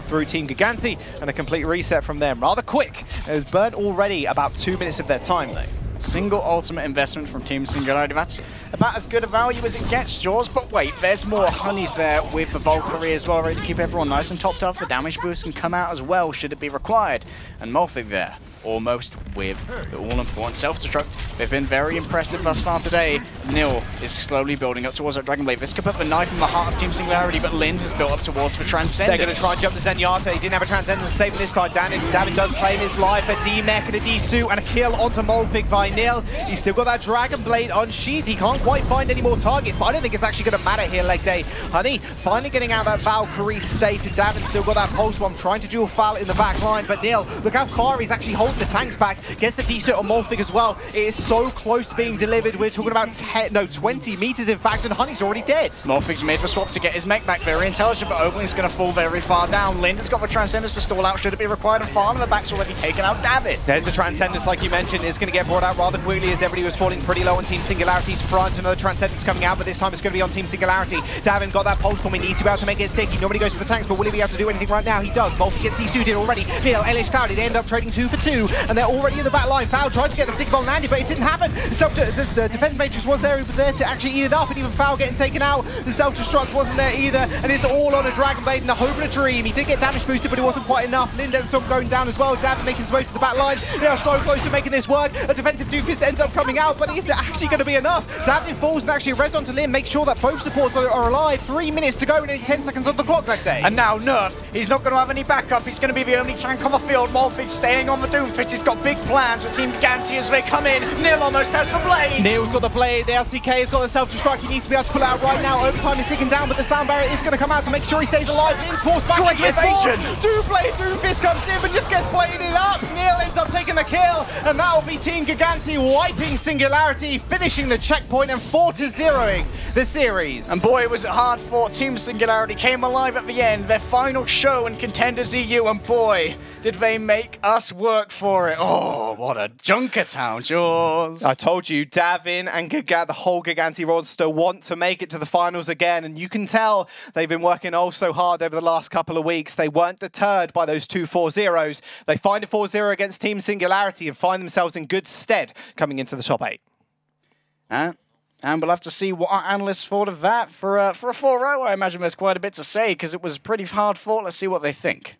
S1: through Team Gigantti, and a complete reset from them. Rather quick. It was burnt already about 2 minutes of their time, though.
S2: Single ultimate investment from Team Singularity. That's about as good a value as it gets, Jaws. But wait, there's more Honeys there with the Valkyrie as well, ready to keep everyone nice and topped up. The damage boost can come out as well, should it be required. And Molfig there, almost with the all-important self-destruct. They've been very impressive thus far today. Nil is slowly building up towards that Dragon Blade. This could put the knife in the heart of Team Singularity, but Lind has built up towards the Transcendence.
S1: They're going to try and jump the Zenyatta. He didn't have a Transcendence to save him this time. Davin does claim his life. A D-Mech and a D-Suit and a kill onto Molfig by Nil. He's still got that Dragon Blade unsheathed. He can't quite find any more targets, but I don't think it's actually going to matter here, Legday. Honey finally getting out that Valkyrie state, and Davin's still got that pulse bomb, trying to dual foul in the back line, but Nil, look how far he's actually holding the tanks back. Gets the D-Suit on Molfig as well. It is so close to being delivered. We're talking about 20 meters in fact, and Honey's already dead.
S2: Molfig's made the swap to get his mech back. Very intelligent, but Obling's going to fall very far down. Lind has got the Transcendence to stall out should it be required, and Farm in the back's already taken out Davin.
S1: There's the Transcendence, like you mentioned, is going to get brought out rather quickly as everybody was falling pretty low on Team Singularity's front. Another Transcendence coming out, but this time it's going to be on Team Singularity. Davin got that pulse bomb. He needs to be able to make it sticky. Nobody goes for the tanks, but will he be able to do anything right now? He does. Molfig gets de-suited already. Nil, Elish, Cloudy, they end up trading 2 for 2, and they're already in the back line. Foul tried to get the stick bomb landed, but it didn't happen. The defense matrix was there, to actually eat it up, and even Foul getting taken out. The self-destruct wasn't there either, and it's all on a Dragon Blade and a hope and a dream. He did get damage boosted, but it wasn't quite enough. Lind ends up going down as well. Davin making his way to the back line. They are so close to making this work. A defensive Doofus ends up coming out, but is it actually going to be enough? Davin falls and actually res onto Lind, make sure that both supports are alive. 3 minutes to go and only 10 seconds on the clock that day.
S2: And now nerfed. He's not going to have any backup. He's going to be the only tank on the field. Molfig staying on the Doomfist. He's got big plans with Team Gigantti as they come in. Nil almost has the blade.
S1: Nil's got the blade. The LCK has got the self-destruct. He needs to be able to pull it out right now. Overtime is ticking down, but the sound barrier is going to come out to make sure he stays alive. Lind's forced back into his form. Two-blade Doomfist comes in, but just gets bladed up. Nil ends up taking the kill, and that will be Team Gigantti wiping Singularity, finishing the checkpoint and 4-0ing the series.
S2: And boy, was it hard fought. Team Singularity came alive at the end. Their final show in Contenders EU, and boy, did they make us work for it. Oh, what a Junkertown, Jaws.
S1: I told you, Davin and the whole Gigantti roster want to make it to the finals again, and you can tell they've been working oh so hard over the last couple of weeks. They weren't deterred by those 2 4-0s. They find a 4-0 against Team Singularity and find themselves in good stead coming into the top 8.
S2: And we'll have to see what our analysts thought of that. For a 4-0, I imagine there's quite a bit to say because it was pretty hard fought. Let's see what they think.